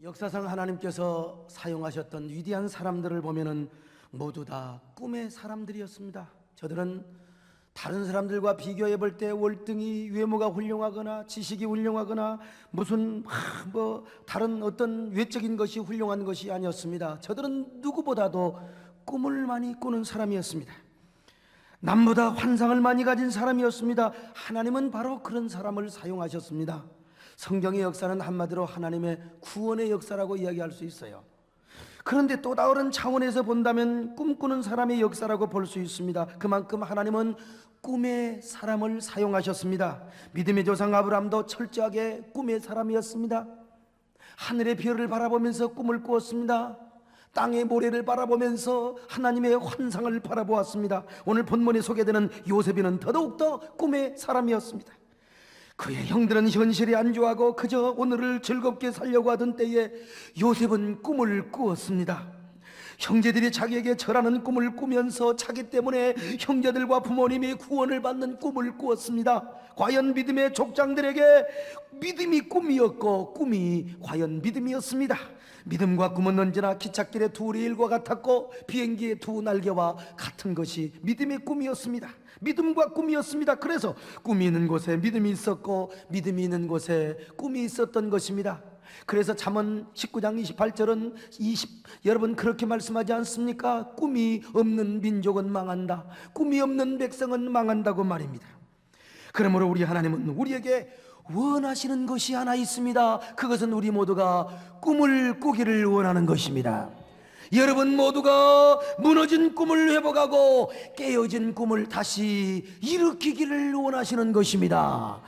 역사상 하나님께서 사용하셨던 위대한 사람들을 보면은 모두 다 꿈의 사람들이었습니다. 저들은 다른 사람들과 비교해 볼 때 월등히 외모가 훌륭하거나 지식이 훌륭하거나 무슨 다른 어떤 외적인 것이 훌륭한 것이 아니었습니다. 저들은 누구보다도 꿈을 많이 꾸는 사람이었습니다. 남보다 환상을 많이 가진 사람이었습니다. 하나님은 바로 그런 사람을 사용하셨습니다. 성경의 역사는 한마디로 하나님의 구원의 역사라고 이야기할 수 있어요. 그런데 또 다른 차원에서 본다면 꿈꾸는 사람의 역사라고 볼 수 있습니다. 그만큼 하나님은 꿈의 사람을 사용하셨습니다. 믿음의 조상 아브라함도 철저하게 꿈의 사람이었습니다. 하늘의 별을 바라보면서 꿈을 꾸었습니다. 땅의 모래를 바라보면서 하나님의 환상을 바라보았습니다. 오늘 본문에 소개되는 요셉이는 더더욱더 꿈의 사람이었습니다. 그의 형들은 현실에 안주하고 그저 오늘을 즐겁게 살려고 하던 때에 요셉은 꿈을 꾸었습니다. 형제들이 자기에게 절하는 꿈을 꾸면서 자기 때문에 형제들과 부모님이 구원을 받는 꿈을 꾸었습니다. 과연 믿음의 족장들에게 믿음이 꿈이었고 꿈이 과연 믿음이었습니다. 믿음과 꿈은 언제나 기찻길의 두 레일과 같았고 비행기의 두 날개와 같은 것이 믿음의 꿈이었습니다. 믿음과 꿈이었습니다. 그래서 꿈이 있는 곳에 믿음이 있었고 믿음이 있는 곳에 꿈이 있었던 것입니다. 그래서 잠언 19장 28절은 여러분 그렇게 말씀하지 않습니까? 꿈이 없는 민족은 망한다. 꿈이 없는 백성은 망한다고 말입니다. 그러므로 우리 하나님은 우리에게 원하시는 것이 하나 있습니다. 그것은 우리 모두가 꿈을 꾸기를 원하는 것입니다. 여러분 모두가 무너진 꿈을 회복하고 깨어진 꿈을 다시 일으키기를 원하시는 것입니다.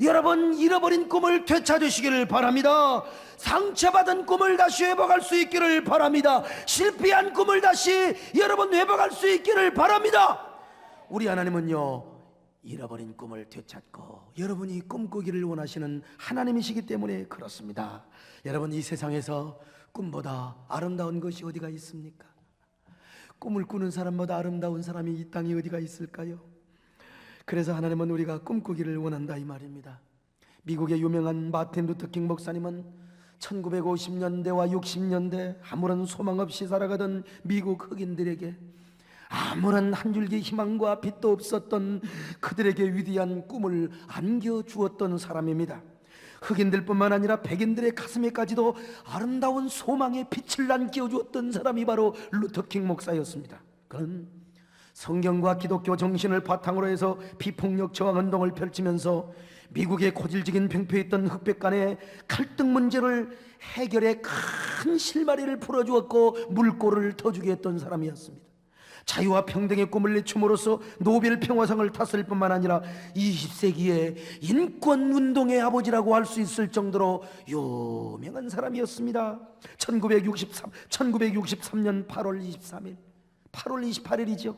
여러분 잃어버린 꿈을 되찾으시기를 바랍니다. 상처받은 꿈을 다시 회복할 수 있기를 바랍니다. 실패한 꿈을 다시 여러분 회복할 수 있기를 바랍니다. 우리 하나님은요 잃어버린 꿈을 되찾고 여러분이 꿈꾸기를 원하시는 하나님이시기 때문에 그렇습니다. 여러분 이 세상에서 꿈보다 아름다운 것이 어디가 있습니까? 꿈을 꾸는 사람보다 아름다운 사람이 이 땅에 어디가 있을까요? 그래서 하나님은 우리가 꿈꾸기를 원한다 이 말입니다. 미국의 유명한 마틴 루터킹 목사님은 1950년대와 60년대 아무런 소망 없이 살아가던 미국 흑인들에게 아무런 한 줄기 희망과 빛도 없었던 그들에게 위대한 꿈을 안겨주었던 사람입니다. 흑인들뿐만 아니라 백인들의 가슴에까지도 아름다운 소망의 빛을 안겨주었던 사람이 바로 루터킹 목사였습니다. 그는 성경과 기독교 정신을 바탕으로 해서 비폭력 저항 운동을 펼치면서 미국의 고질적인 병폐에 있던 흑백 간의 갈등 문제를 해결해 큰 실마리를 풀어주었고 물꼬를 터주게 했던 사람이었습니다. 자유와 평등의 꿈을 내춤으로써 노벨 평화상을 탔을 뿐만 아니라 20세기의 인권운동의 아버지라고 할 수 있을 정도로 유명한 사람이었습니다. 1963년 8월 23일 8월 28일이죠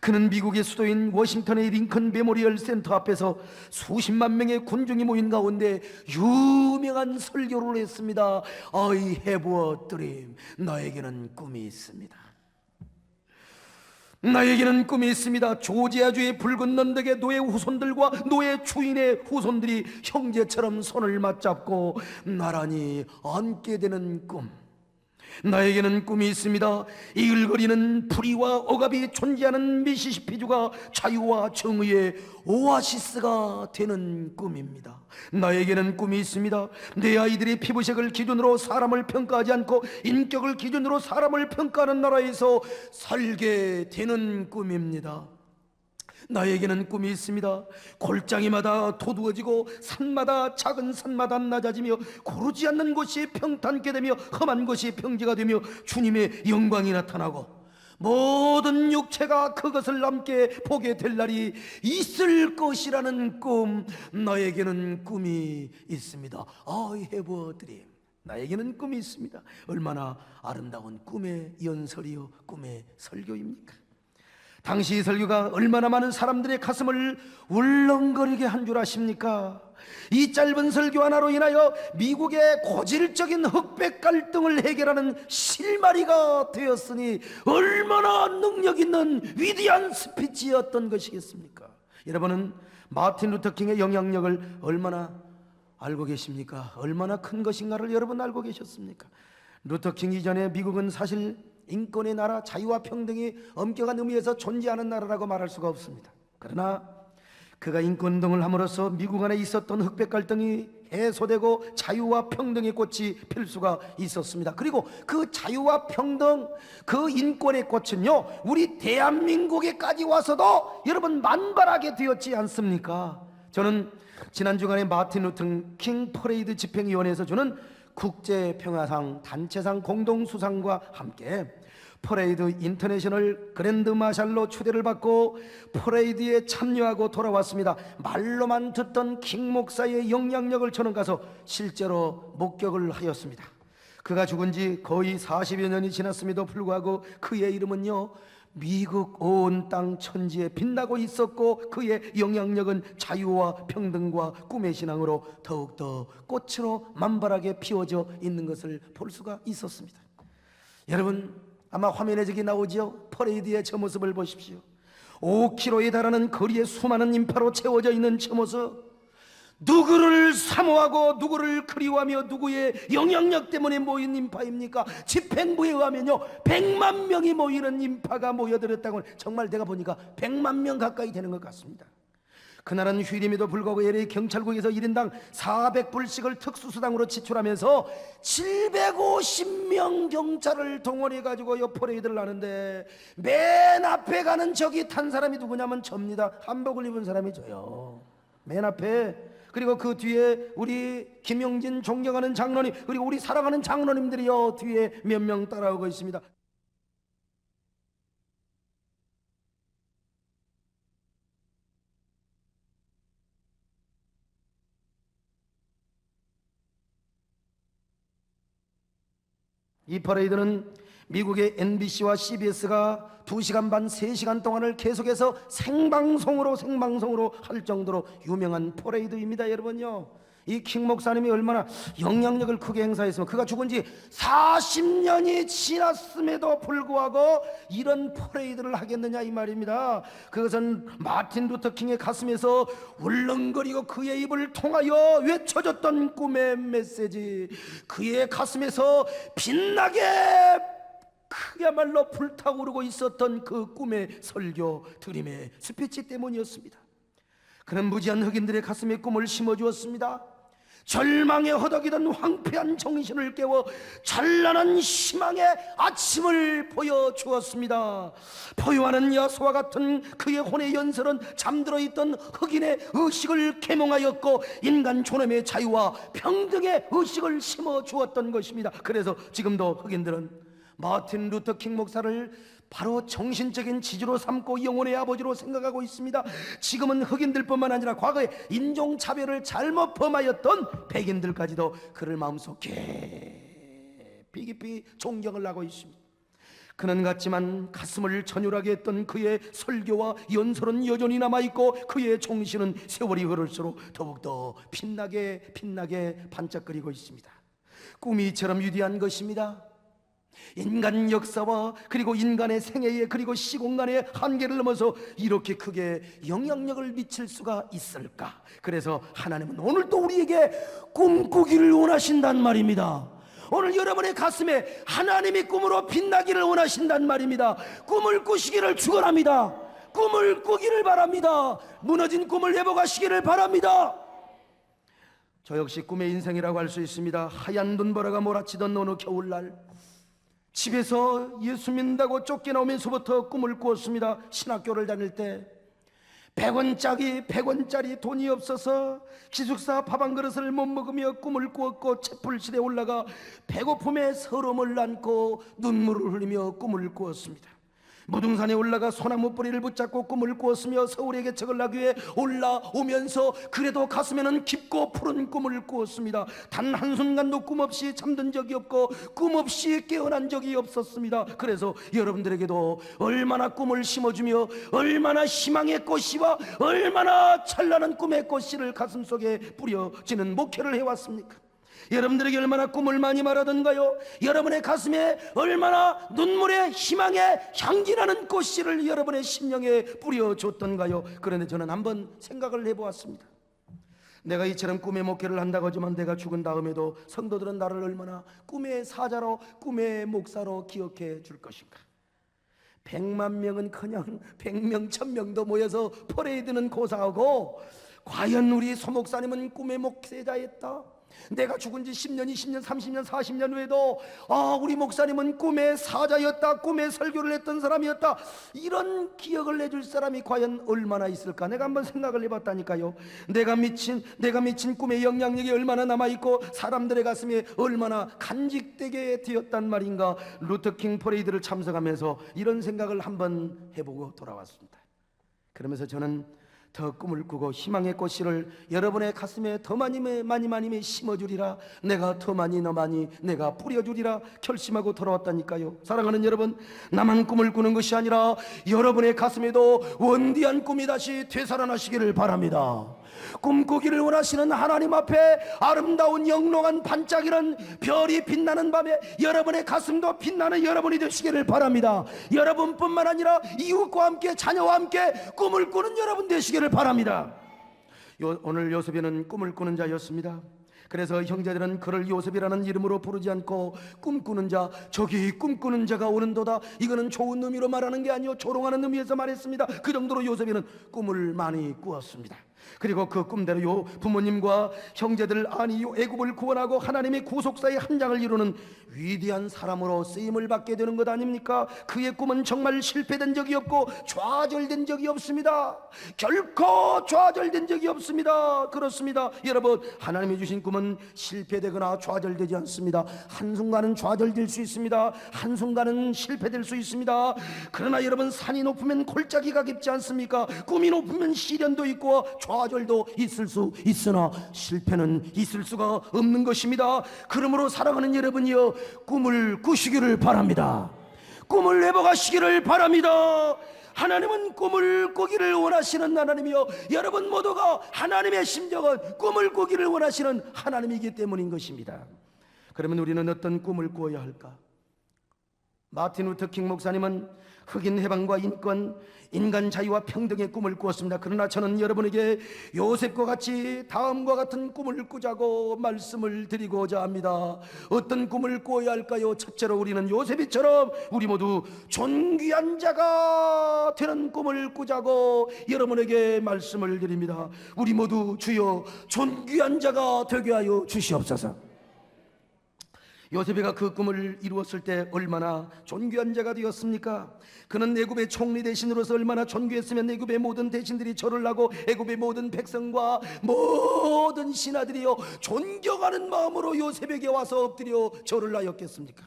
그는 미국의 수도인 워싱턴의 링컨 메모리얼 센터 앞에서 수십만 명의 군중이 모인 가운데 유명한 설교를 했습니다. I have a dream. 나에게는 꿈이 있습니다. 나에게는 꿈이 있습니다. 조지아주의 붉은 언덕의 노예 후손들과 노예 주인의 후손들이 형제처럼 손을 맞잡고 나란히 앉게 되는 꿈. 나에게는 꿈이 있습니다. 이글거리는 풀이와 억압이 존재하는 미시시피주가 자유와 정의의 오아시스가 되는 꿈입니다. 나에게는 꿈이 있습니다. 내 아이들이 피부색을 기준으로 사람을 평가하지 않고 인격을 기준으로 사람을 평가하는 나라에서 살게 되는 꿈입니다. 나에게는 꿈이 있습니다. 골짜기마다 도두어지고 산마다 작은 산마다 낮아지며 고르지 않는 곳이 평탄케 되며 험한 곳이 평지가 되며 주님의 영광이 나타나고 모든 육체가 그것을 함께 보게 될 날이 있을 것이라는 꿈. 나에게는 꿈이 있습니다. I have a dream. 나에게는 꿈이 있습니다. 얼마나 아름다운 꿈의 연설이요 꿈의 설교입니까? 당시 이 설교가 얼마나 많은 사람들의 가슴을 울렁거리게 한 줄 아십니까? 이 짧은 설교 하나로 인하여 미국의 고질적인 흑백 갈등을 해결하는 실마리가 되었으니 얼마나 능력 있는 위대한 스피치였던 것이겠습니까? 여러분은 마틴 루터킹의 영향력을 얼마나 알고 계십니까? 얼마나 큰 것인가를 여러분 알고 계셨습니까? 루터킹 이전에 미국은 사실 인권의 나라, 자유와 평등이 엄격한 의미에서 존재하는 나라라고 말할 수가 없습니다. 그러나 그가 인권운동을 함으로써 미국 안에 있었던 흑백 갈등이 해소되고 자유와 평등의 꽃이 필 수가 있었습니다. 그리고 그 자유와 평등, 그 인권의 꽃은요, 우리 대한민국에까지 와서도 여러분 만발하게 되었지 않습니까? 저는 지난 주간에 마틴 루터 킹 퍼레이드 집행위원회에서 주는 국제평화상 단체상 공동수상과 함께 퍼레이드 인터내셔널 그랜드 마샬로 초대를 받고 퍼레이드에 참여하고 돌아왔습니다. 말로만 듣던 킹 목사의 영향력을 저는 가서 실제로 목격을 하였습니다. 그가 죽은 지 거의 40여 년이 지났음에도 불구하고 그의 이름은요, 미국 온 땅 천지에 빛나고 있었고 그의 영향력은 자유와 평등과 꿈의 신앙으로 더욱더 꽃으로 만발하게 피워져 있는 것을 볼 수가 있었습니다. 여러분, 아마 화면에 저기 나오죠? 퍼레이드의 저 모습을 보십시오. 5km에 달하는 거리에 수많은 인파로 채워져 있는 저 모습, 누구를 사모하고 누구를 그리워하며 누구의 영향력 때문에 모인 인파입니까? 집행부에 의하면요, 100만 명이 모이는 인파가 모여들었다고. 정말 내가 보니까 100만 명 가까이 되는 것 같습니다. 그날은 휴일임에도 불구하고 LA 경찰국에서 1인당 400불씩을 특수수당으로 지출하면서 750명 경찰을 동원해가지고 퍼레이드를 하는데, 맨 앞에 가는 저기 탄 사람이 누구냐면 접니다. 한복을 입은 사람이 저요, 맨 앞에. 그리고 그 뒤에 우리 김용진 존경하는 장로님, 그리고 우리 사랑하는 장로님들이요, 뒤에 몇 명 따라오고 있습니다. 이 퍼레이드는 미국의 NBC와 CBS가 2시간 반, 3시간 동안을 계속해서 생방송으로 할 정도로 유명한 퍼레이드입니다. 여러분요, 이 킹 목사님이 얼마나 영향력을 크게 행사했으면, 그가 죽은 지 40년이 지났음에도 불구하고 이런 퍼레이드를 하겠느냐 이 말입니다. 그것은 마틴 루터 킹의 가슴에서 울렁거리고 그의 입을 통하여 외쳐졌던 꿈의 메시지, 그의 가슴에서 빛나게 그야말로 불타오르고 있었던 그 꿈의 설교, 드림의 스피치 때문이었습니다. 그는 무지한 흑인들의 가슴에 꿈을 심어주었습니다. 절망에 허덕이던 황폐한 정신을 깨워 찬란한 희망의 아침을 보여주었습니다. 포효하는 야수와 같은 그의 혼의 연설은 잠들어 있던 흑인의 의식을 계몽하였고 인간 존엄의 자유와 평등의 의식을 심어주었던 것입니다. 그래서 지금도 흑인들은 마틴 루터 킹 목사를 바로 정신적인 지주로 삼고 영혼의 아버지로 생각하고 있습니다. 지금은 흑인들뿐만 아니라 과거에 인종차별을 잘못 범하였던 백인들까지도 그를 마음속 깊이 존경을 하고 있습니다. 그는 같지만 가슴을 전율하게 했던 그의 설교와 연설은 여전히 남아있고 그의 정신은 세월이 흐를수록 더욱더 빛나게 반짝거리고 있습니다. 꿈이 이처럼 위대한 것입니다. 인간 역사와 그리고 인간의 생애에 그리고 시공간의 한계를 넘어서 이렇게 크게 영향력을 미칠 수가 있을까? 그래서 하나님은 오늘 또 우리에게 꿈꾸기를 원하신단 말입니다. 오늘 여러분의 가슴에 하나님이 꿈으로 빛나기를 원하신단 말입니다. 꿈을 꾸시기를 축원합니다. 꿈을 꾸기를 바랍니다. 무너진 꿈을 회복하시기를 바랍니다. 저 역시 꿈의 인생이라고 할 수 있습니다. 하얀 눈보라가 몰아치던 어느 겨울날, 집에서 예수 믿는다고 쫓겨나오면서부터 꿈을 꾸었습니다. 신학교를 다닐 때 100원짜리 돈이 없어서 기숙사 밥 한 그릇을 못 먹으며 꿈을 꾸었고, 채플실에 올라가 배고픔에 서름을 안고 눈물을 흘리며 꿈을 꾸었습니다. 무등산에 올라가 소나무 뿌리를 붙잡고 꿈을 꾸었으며 서울의 개척을 하기 위해 올라오면서 그래도 가슴에는 깊고 푸른 꿈을 꾸었습니다. 단 한순간도 꿈 없이 잠든 적이 없고 꿈 없이 깨어난 적이 없었습니다. 그래서 여러분들에게도 얼마나 꿈을 심어주며 얼마나 희망의 꽃이와 얼마나 찬란한 꿈의 꽃씨를 가슴속에 뿌려지는 목회를 해왔습니까? 여러분들에게 얼마나 꿈을 많이 말하던가요? 여러분의 가슴에 얼마나 눈물의 희망의 향기나는 꽃씨를 여러분의 심령에 뿌려줬던가요? 그런데 저는 한번 생각을 해보았습니다. 내가 이처럼 꿈의 목회를 한다고 하지만 내가 죽은 다음에도 성도들은 나를 얼마나 꿈의 사자로, 꿈의 목사로 기억해 줄 것인가. 100만 명은 그냥 100명, 1000명도 모여서 퍼레이드는 고사하고, 과연 우리 소목사님은 꿈의 목회자였다. 내가 죽은 지 10년, 20년, 30년, 40년 후에도 우리 목사님은 꿈의 사자였다, 꿈의 설교를 했던 사람이었다, 이런 기억을 내줄 사람이 과연 얼마나 있을까. 내가 한번 생각을 해봤다니까요. 내가 미친 꿈의 영향력이 얼마나 남아있고 사람들의 가슴에 얼마나 간직되게 되었단 말인가. 루터킹 퍼레이드를 참석하면서 이런 생각을 한번 해보고 돌아왔습니다. 그러면서 저는 더 꿈을 꾸고 희망의 꽃씨를 여러분의 가슴에 더 많이 심어주리라. 내가 더 많이 내가 뿌려주리라 결심하고 돌아왔다니까요. 사랑하는 여러분, 나만 꿈을 꾸는 것이 아니라 여러분의 가슴에도 원대한 꿈이 다시 되살아나시기를 바랍니다. 꿈꾸기를 원하시는 하나님 앞에 아름다운 영롱한 반짝이는 별이 빛나는 밤에 여러분의 가슴도 빛나는 여러분이 되시기를 바랍니다. 여러분뿐만 아니라 이웃과 함께, 자녀와 함께 꿈을 꾸는 여러분 되시기를 바랍니다. 오늘 요셉이는 꿈을 꾸는 자였습니다. 그래서 형제들은 그를 요셉이라는 이름으로 부르지 않고 꿈꾸는 자, 저기 꿈꾸는 자가 오는도다, 이거는 좋은 의미로 말하는 게 아니요 조롱하는 의미에서 말했습니다. 그 정도로 요셉이는 꿈을 많이 꾸었습니다. 그리고 그 꿈대로 요 부모님과 형제들, 아니 요 애굽을 구원하고 하나님의 구속사의 한 장을 이루는 위대한 사람으로 쓰임을 받게 되는 것 아닙니까? 그의 꿈은 정말 실패된 적이 없고 좌절된 적이 없습니다. 결코 좌절된 적이 없습니다. 그렇습니다. 여러분, 하나님이 주신 꿈은 실패되거나 좌절되지 않습니다. 한순간은 좌절될 수 있습니다. 한순간은 실패될 수 있습니다. 그러나 여러분, 산이 높으면 골짜기가 깊지 않습니까? 꿈이 높으면 시련도 있고 좌절도 있을 수 있으나 실패는 있을 수가 없는 것입니다. 그러므로 사랑하는 여러분이여, 꿈을 꾸시기를 바랍니다. 꿈을 회복하시기를 바랍니다. 하나님은 꿈을 꾸기를 원하시는 하나님이요, 여러분 모두가 하나님의 심정은 꿈을 꾸기를 원하시는 하나님이기 때문인 것입니다. 그러면 우리는 어떤 꿈을 꾸어야 할까? 마틴 루터킹 목사님은 흑인 해방과 인권, 인간 자유와 평등의 꿈을 꾸었습니다. 그러나 저는 여러분에게 요셉과 같이 다음과 같은 꿈을 꾸자고 말씀을 드리고자 합니다. 어떤 꿈을 꾸어야 할까요? 첫째로 우리는 요셉이처럼 우리 모두 존귀한 자가 되는 꿈을 꾸자고 여러분에게 말씀을 드립니다. 우리 모두 주여 존귀한 자가 되게 하여 주시옵소서. 요셉이가 그 꿈을 이루었을 때 얼마나 존귀한 자가 되었습니까? 그는 애굽의 총리 대신으로서 얼마나 존귀했으면 애굽의 모든 대신들이 절을 하고 애굽의 모든 백성과 모든 신하들이요 존경하는 마음으로 요셉에게 와서 엎드려 절을 하였겠습니까?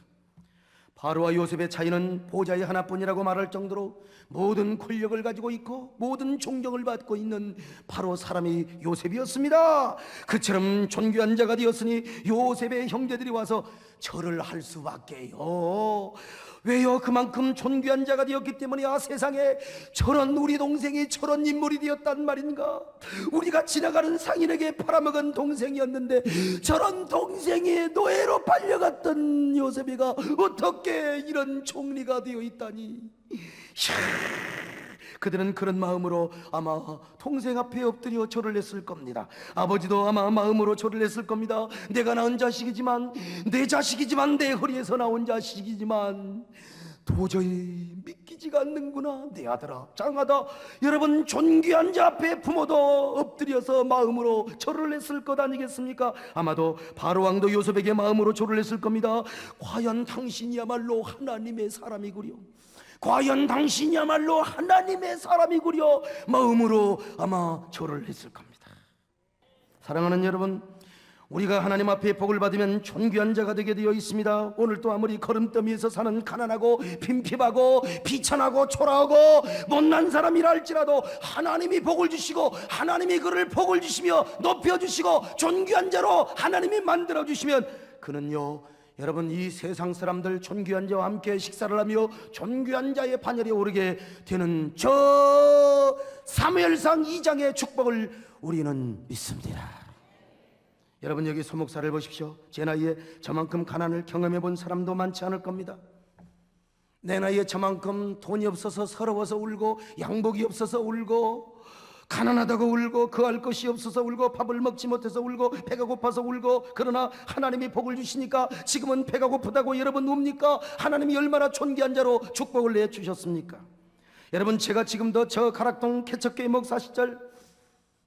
바로와 요셉의 차이는 보좌의 하나뿐이라고 말할 정도로 모든 권력을 가지고 있고 모든 존경을 받고 있는 바로 사람이 요셉이었습니다. 그처럼 존귀한 자가 되었으니 요셉의 형제들이 와서 절을 할 수밖에요. 왜요? 그만큼 존귀한 자가 되었기 때문이야. 세상에 저런 우리 동생이 저런 인물이 되었단 말인가. 우리가 지나가는 상인에게 팔아먹은 동생이었는데 저런 동생이 노예로 팔려갔던 요셉이가 어떻게 이런 총리가 되어 있다니. 그들은 그런 마음으로 아마 동생 앞에 엎드려 절을 했을 겁니다. 아버지도 아마 마음으로 절을 했을 겁니다. 내가 낳은 자식이지만, 내 자식이지만, 내 허리에서 나온 자식이지만 도저히 믿기지가 않는구나. 내 아들아, 장하다. 여러분, 존귀한 자 앞에 부모도 엎드려서 마음으로 절을 했을 것 아니겠습니까? 아마도 바로왕도 요셉에게 마음으로 절을 했을 겁니다. 과연 당신이야말로 하나님의 사람이구려. 과연 당신이야말로 하나님의 사람이구려. 마음으로 아마 절을 했을 겁니다. 사랑하는 여러분, 우리가 하나님 앞에 복을 받으면 존귀한 자가 되게 되어 있습니다. 오늘도 아무리 걸음더미에서 사는 가난하고 빈핍하고 비천하고 초라하고 못난 사람이라 할지라도 하나님이 복을 주시고 하나님이 그를 복을 주시며 높여주시고 존귀한 자로 하나님이 만들어주시면 그는요, 여러분, 이 세상 사람들 존귀한 자와 함께 식사를 하며 존귀한 자의 반열에 오르게 되는 저 사무엘상 2장의 축복을 우리는 믿습니다. 여러분, 여기 소목사를 보십시오. 제 나이에 저만큼 가난을 경험해 본 사람도 많지 않을 겁니다. 내 나이에 저만큼 돈이 없어서 서러워서 울고 양복이 없어서 울고 가난하다고 울고 거할 것이 없어서 울고 밥을 먹지 못해서 울고 배가 고파서 울고, 그러나 하나님이 복을 주시니까 지금은 배가 고프다고 여러분 웁니까? 하나님이 얼마나 존귀한 자로 축복을 내주셨습니까? 여러분, 제가 지금도 저 가락동 개척교회 목사 시절,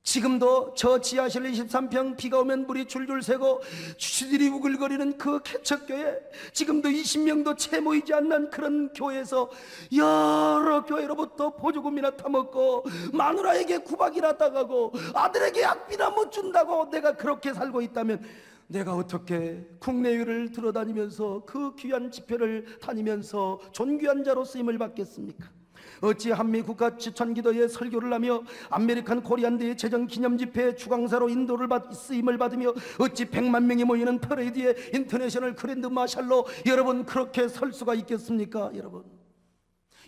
지금도 저 지하실 23평 비가 오면 물이 줄줄 새고 쥐들이 우글거리는 그 개척교회, 지금도 20명도 채 모이지 않는 그런 교회에서 여러 교회로부터 보조금이나 타먹고 마누라에게 구박이나 당하고 아들에게 약비나 못 준다고 내가 그렇게 살고 있다면, 내가 어떻게 국내외를 들어다니면서 그 귀한 집회를 다니면서 존귀한 자로 쓰임을 받겠습니까? 어찌 한미 국가 추천기도에 설교를 하며 아메리칸 코리안대의 재정기념집회에 주강사로 인도를 쓰임을 받으며 어찌 100만 명이 모이는 퍼레이드에 인터내셔널 그랜드 마샬로 여러분 그렇게 설 수가 있겠습니까? 여러분,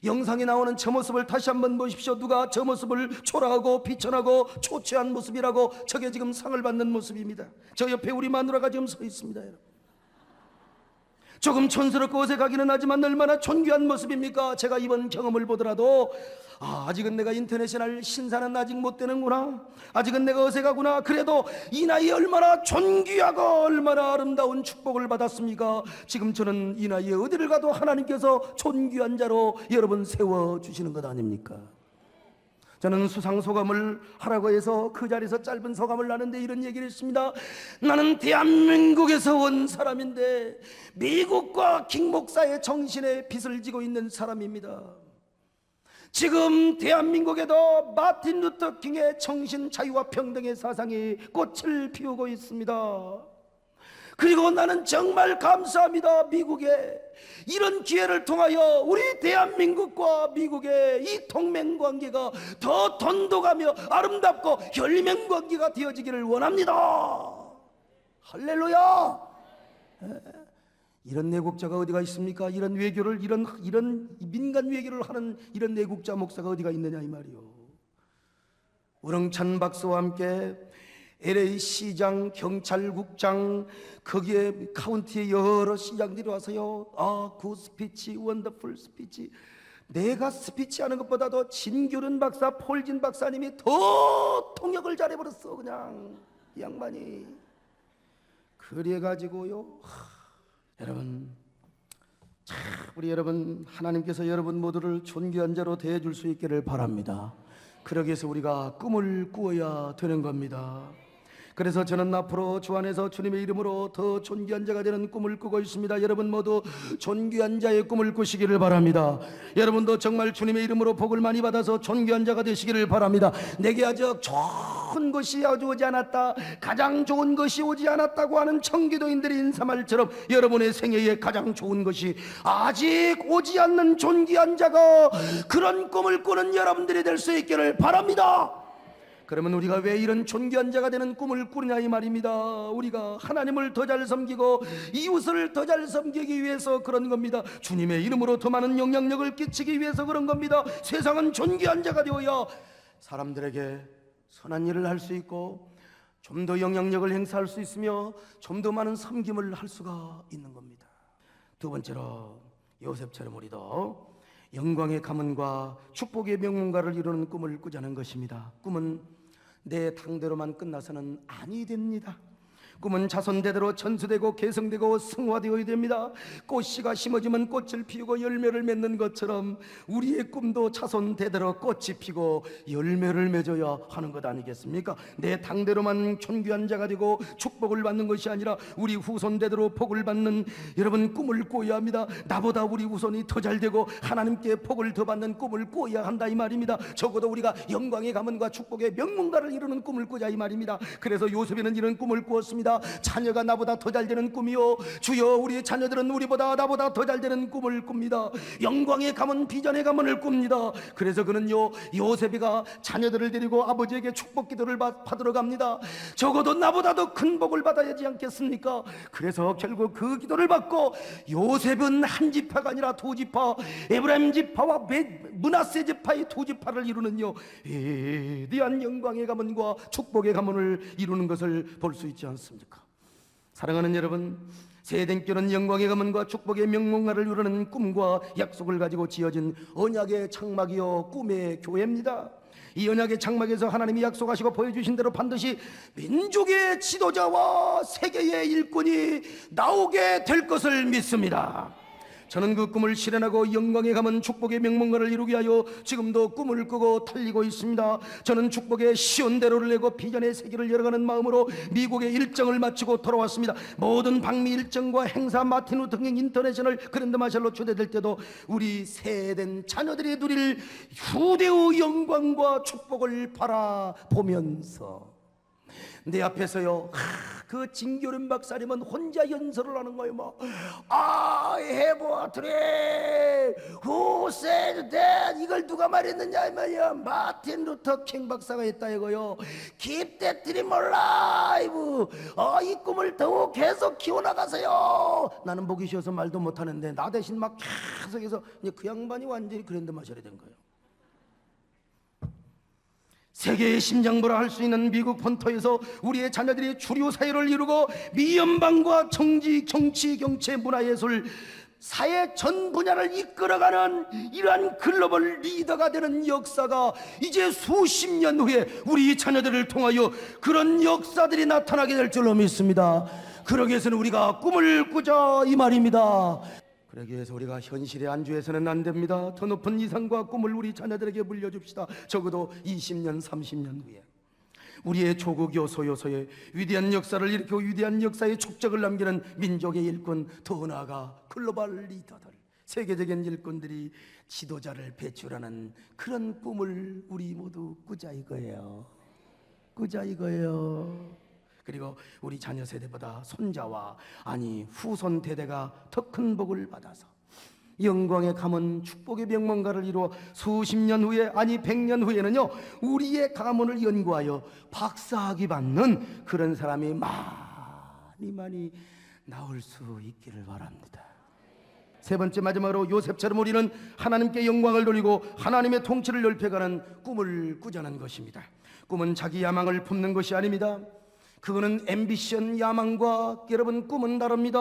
영상에 나오는 저 모습을 다시 한번 보십시오. 누가 저 모습을 초라하고 비천하고 초췌한 모습이라고? 저게 지금 상을 받는 모습입니다. 저 옆에 우리 마누라가 지금 서 있습니다. 여러분, 조금 촌스럽고 어색하기는 하지만 얼마나 존귀한 모습입니까? 제가 이번 경험을 보더라도 아직은 내가 인터내셔널 신사는 아직 못 되는구나, 아직은 내가 어색하구나. 그래도 이 나이에 얼마나 존귀하고 얼마나 아름다운 축복을 받았습니까? 지금 저는 이 나이에 어디를 가도 하나님께서 존귀한 자로 여러분 세워주시는 것 아닙니까? 저는 수상소감을 하라고 해서 그 자리에서 짧은 소감을 나는데 이런 얘기를 했습니다. 나는 대한민국에서 온 사람인데 미국과 킹 목사의 정신에 빚을 지고 있는 사람입니다. 지금 대한민국에도 마틴 루터 킹의 정신, 자유와 평등의 사상이 꽃을 피우고 있습니다. 그리고 나는 정말 감사합니다. 미국에 이런 기회를 통하여 우리 대한민국과 미국의 이 동맹관계가 더 돈독하며 아름답고 혈맹관계가 되어지기를 원합니다. 할렐루야. 이런 내국자가 어디가 있습니까? 이런 외교를, 이런 민간 외교를 하는 이런 내국자 목사가 어디가 있느냐 이 말이요. 우렁찬 박수와 함께 LA 시장, 경찰국장, 거기에 카운티의 여러 시장들이 와서요, 그 스피치, 원더풀 스피치. 내가 스피치 하는 것보다도 진규른 박사, 폴진 박사님이 더 통역을 잘해버렸어. 그냥 이 양반이. 그래가지고요, 여러분, 우리 여러분, 하나님께서 여러분 모두를 존귀한 자로 대해줄 수 있기를 바랍니다. 그러기 위해서 우리가 꿈을 꾸어야 되는 겁니다. 그래서 저는 앞으로 주 안에서 주님의 이름으로 더 존귀한 자가 되는 꿈을 꾸고 있습니다. 여러분 모두 존귀한 자의 꿈을 꾸시기를 바랍니다. 여러분도 정말 주님의 이름으로 복을 많이 받아서 존귀한 자가 되시기를 바랍니다. 내게 아주 좋은 것이 아주 오지 않았다, 가장 좋은 것이 오지 않았다고 하는 청기도인들의 인사말처럼 여러분의 생애에 가장 좋은 것이 아직 오지 않는 존귀한 자가, 그런 꿈을 꾸는 여러분들이 될 수 있기를 바랍니다. 그러면 우리가 왜 이런 존귀한 자가 되는 꿈을 꾸느냐 이 말입니다. 우리가 하나님을 더 잘 섬기고 이웃을 더 잘 섬기기 위해서 그런 겁니다. 주님의 이름으로 더 많은 영향력을 끼치기 위해서 그런 겁니다. 세상은 존귀한 자가 되어야 사람들에게 선한 일을 할 수 있고 좀 더 영향력을 행사할 수 있으며 좀 더 많은 섬김을 할 수가 있는 겁니다. 두 번째로, 요셉처럼 우리도 영광의 가문과 축복의 명문가를 이루는 꿈을 꾸자는 것입니다. 꿈은 내 당대로만 끝나서는 아니 됩니다. 꿈은 자손대대로 전수되고 계승되고 승화되어야 됩니다. 꽃씨가 심어지면 꽃을 피우고 열매를 맺는 것처럼 우리의 꿈도 자손대대로 꽃이 피고 열매를 맺어야 하는 것 아니겠습니까? 내 당대로만 존귀한 자가 되고 축복을 받는 것이 아니라 우리 후손대대로 복을 받는 여러분 꿈을 꾸어야 합니다. 나보다 우리 후손이 더 잘되고 하나님께 복을 더 받는 꿈을 꾸어야 한다 이 말입니다. 적어도 우리가 영광의 가문과 축복의 명문가를 이루는 꿈을 꾸자 이 말입니다. 그래서 요셉이는 이런 꿈을 꾸었습니다. 자녀가 나보다 더 잘되는 꿈이요, 주여 우리 자녀들은 우리보다 나보다 더 잘되는 꿈을 꿉니다. 영광의 가문, 비전의 가문을 꿉니다. 그래서 그는요, 요셉이가 자녀들을 데리고 아버지에게 축복 기도를 받으러 갑니다. 적어도 나보다 더 큰 복을 받아야 하지 않겠습니까? 그래서 결국 그 기도를 받고 요셉은 한 지파가 아니라 두 지파, 에브라임 지파와 므낫세 지파의 두 지파를 이루는요, 위대한 영광의 가문과 축복의 가문을 이루는 것을 볼 수 있지 않습니까? 사랑하는 여러분, 세대교는 영광의 가문과 축복의 명문가를 이루는 꿈과 약속을 가지고 지어진 언약의 장막이요 꿈의 교회입니다. 이 언약의 장막에서 하나님이 약속하시고 보여주신 대로 반드시 민족의 지도자와 세계의 일꾼이 나오게 될 것을 믿습니다. 저는 그 꿈을 실현하고 영광에 감은 축복의 명문가를 이루게 하여 지금도 꿈을 꾸고 달리고 있습니다. 저는 축복의 시온대로를 내고 비전의 세계를 열어가는 마음으로 미국의 일정을 마치고 돌아왔습니다. 모든 방미 일정과 행사, 마틴 루터 킹 인터내셔널 그랜드 마샬로 초대될 때도 우리 세대된 자녀들이 누릴 후대의 영광과 축복을 바라보면서 내 앞에서요, 그 진교련 박사님은 혼자 연설을 하는 거예요. 뭐, have a dream, who said that? 이걸 누가 말했느냐 이 말이야. 마틴 루터 킹 박사가 했다 이거요. Keep that dream alive. 이 꿈을 더욱 계속 키워나가세요. 나는 보기 싫어서 말도 못하는데 나 대신 막 계속해서 그 양반이 완전히 그랜드 마샬이 된 거예요. 세계의 심장부라 할 수 있는 미국 본토에서 우리의 자녀들이 주류 사회를 이루고 미연방과 정치, 경치, 경제, 문화예술, 사회 전 분야를 이끌어가는 이러한 글로벌 리더가 되는 역사가 이제 수십 년 후에 우리 자녀들을 통하여 그런 역사들이 나타나게 될 줄로 믿습니다. 그러기 위해서는 우리가 꿈을 꾸자 이 말입니다. 그러기 위해서 우리가 현실에 안주해서는 안 됩니다. 더 높은 이상과 꿈을 우리 자녀들에게 물려줍시다. 적어도 20년, 30년 후에 우리의 조국 요소요소에 위대한 역사를 일으키고 위대한 역사의 족적을 남기는 민족의 일꾼, 더 나아가 글로벌 리더들, 세계적인 일꾼들이 지도자를 배출하는 그런 꿈을 우리 모두 꾸자 이거예요. 꾸자 이거예요. 그리고 우리 자녀 세대보다 손자와 아니 후손 대대가 더 큰 복을 받아서 영광에 감은 축복의 명문가를 이루어 수십 년 후에 아니 100년 후에는요 우리의 가문을 연구하여 박사학위 받는 그런 사람이 많이 나올 수 있기를 바랍니다. 세 번째 마지막으로 요셉처럼 우리는 하나님께 영광을 돌리고 하나님의 통치를 넓혀가는 꿈을 꾸자는 것입니다. 꿈은 자기 야망을 품는 것이 아닙니다. 그거는 앰비션, 야망과 여러분 꿈은 다릅니다.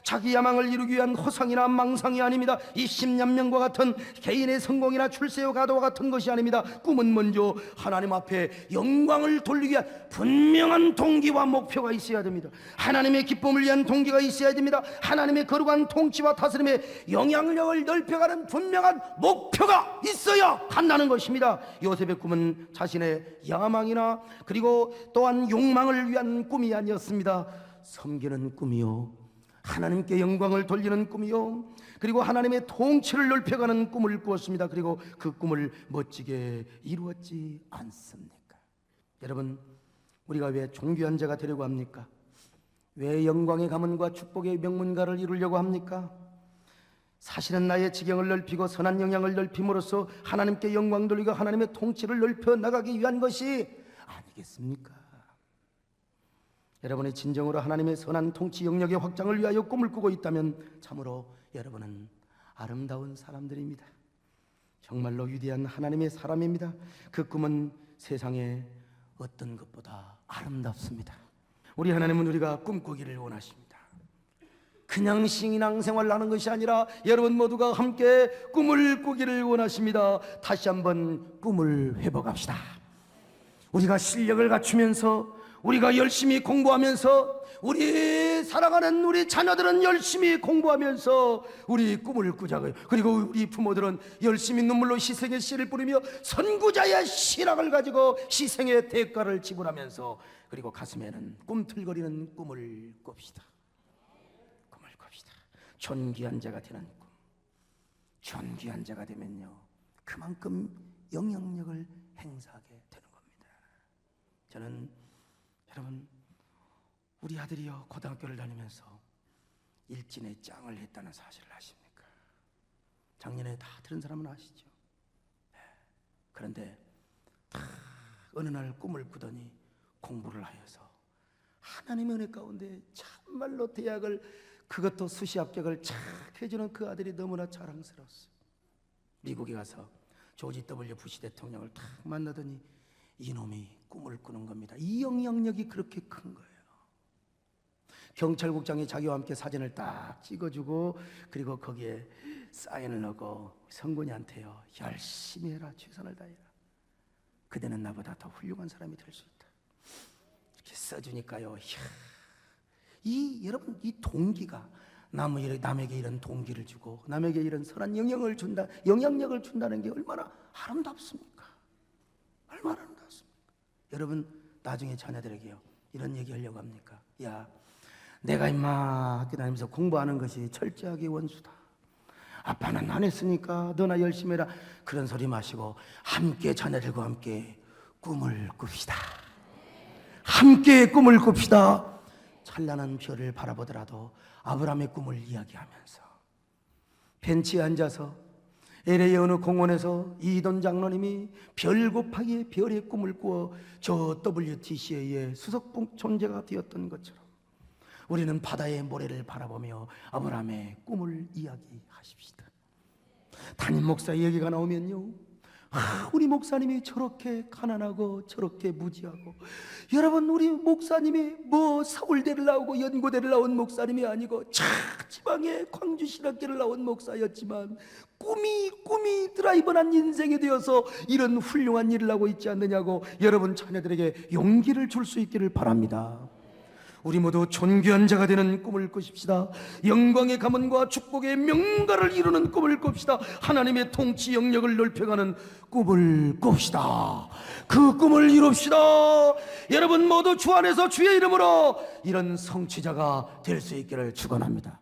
자기 야망을 이루기 위한 허상이나 망상이 아닙니다. 이십년명과 같은 개인의 성공이나 출세와 가도와 같은 것이 아닙니다. 꿈은 먼저 하나님 앞에 영광을 돌리기 위한 분명한 동기와 목표가 있어야 됩니다. 하나님의 기쁨을 위한 동기가 있어야 됩니다. 하나님의 거룩한 통치와 다스림의 영향력을 넓혀가는 분명한 목표가 있어야 한다는 것입니다. 요셉의 꿈은 자신의 야망이나 그리고 또한 욕망을 위한 꿈이 아니었습니다. 섬기는 꿈이요, 하나님께 영광을 돌리는 꿈이요, 그리고 하나님의 통치를 넓혀가는 꿈을 꾸었습니다. 그리고 그 꿈을 멋지게 이루었지 않습니까? 여러분, 우리가 왜 존귀한 자가 되려고 합니까? 왜 영광의 가문과 축복의 명문가를 이루려고 합니까? 사실은 나의 지경을 넓히고 선한 영향을 넓힘으로써 하나님께 영광 돌리고 하나님의 통치를 넓혀 나가기 위한 것이 아니겠습니까? 여러분이 진정으로 하나님의 선한 통치 영역의 확장을 위하여 꿈을 꾸고 있다면 참으로 여러분은 아름다운 사람들입니다. 정말로 위대한 하나님의 사람입니다. 그 꿈은 세상의 어떤 것보다 아름답습니다. 우리 하나님은 우리가 꿈꾸기를 원하십니다. 그냥 신앙생활을 하는 것이 아니라 여러분 모두가 함께 꿈을 꾸기를 원하십니다. 다시 한번 꿈을 회복합시다. 우리가 실력을 갖추면서 우리가 열심히 공부하면서 우리 사랑하는 우리 자녀들은 열심히 공부하면서 우리 꿈을 꾸자고요. 그리고 우리 부모들은 열심히 눈물로 희생의 씨를 뿌리며 선구자의 실학을 가지고 희생의 대가를 지불하면서 그리고 가슴에는 꿈틀거리는 꿈을 꿉시다. 꿈을 꿉시다. 존귀한 자가 되는 꿈. 존귀한 자가 되면요 그만큼 영향력을 행사하게 되는 겁니다. 저는 여러분, 우리 아들이요 고등학교를 다니면서 일진의 짱을 했다는 사실을 아십니까? 작년에 다 들은 사람은 아시죠? 그런데 어느 날 꿈을 꾸더니 공부를 하여서 하나님의 은혜 가운데 참말로 대학을 그것도 수시 합격을 착 해주는 그 아들이 너무나 자랑스러웠어요. 미국에 가서 조지 W 부시 대통령을 탁 만나더니 이놈이 꿈을 꾸는 겁니다. 이 영향력이 그렇게 큰 거예요. 경찰국장이 자기와 함께 사진을 딱 찍어주고 그리고 거기에 사인을 넣고 성군이한테요 열심히 해라, 최선을 다해라. 그대는 나보다 더 훌륭한 사람이 될 수 있다. 이렇게 써주니까요. 여러분 이 동기가 남에게 이런 동기를 주고 남에게 이런 선한 영향력을 준다는 게 얼마나 아름답습니까? 얼마나 아름답습니까? 여러분 나중에 자녀들에게요 이런 얘기하려고 합니까? 야, 내가 임마 학교 다니면서 공부하는 것이 철저하게 원수다. 아빠는 안 했으니까 너나 열심히 해라. 그런 소리 마시고 함께 자녀들과 함께 꿈을 꿉시다. 함께 꿈을 꿉시다. 찬란한 별을 바라보더라도 아브라함의 꿈을 이야기하면서 벤치에 앉아서 LA 어느 공원에서 이돈 장로님이 별 곱하기 별의 꿈을 꾸어 저 WTCA의 수석 존재가 되었던 것처럼 우리는 바다의 모래를 바라보며 아브라함의 꿈을 이야기하십시다. 담임 목사 얘기가 나오면요, 우리 목사님이 저렇게 가난하고 저렇게 무지하고, 여러분 우리 목사님이 뭐 서울대를 나오고 연고대를 나온 목사님이 아니고 지방의 광주신학교를 나온 목사였지만 꿈이 드라이브난 인생이 되어서 이런 훌륭한 일을 하고 있지 않느냐고 여러분 자녀들에게 용기를 줄 수 있기를 바랍니다. 우리 모두 존귀한 자가 되는 꿈을 꾸십시다. 영광의 가문과 축복의 명가를 이루는 꿈을 꿉시다. 하나님의 통치 영역을 넓혀가는 꿈을 꿉시다. 그 꿈을 이룹시다. 여러분 모두 주 안에서 주의 이름으로 이런 성취자가 될 수 있기를 축원합니다.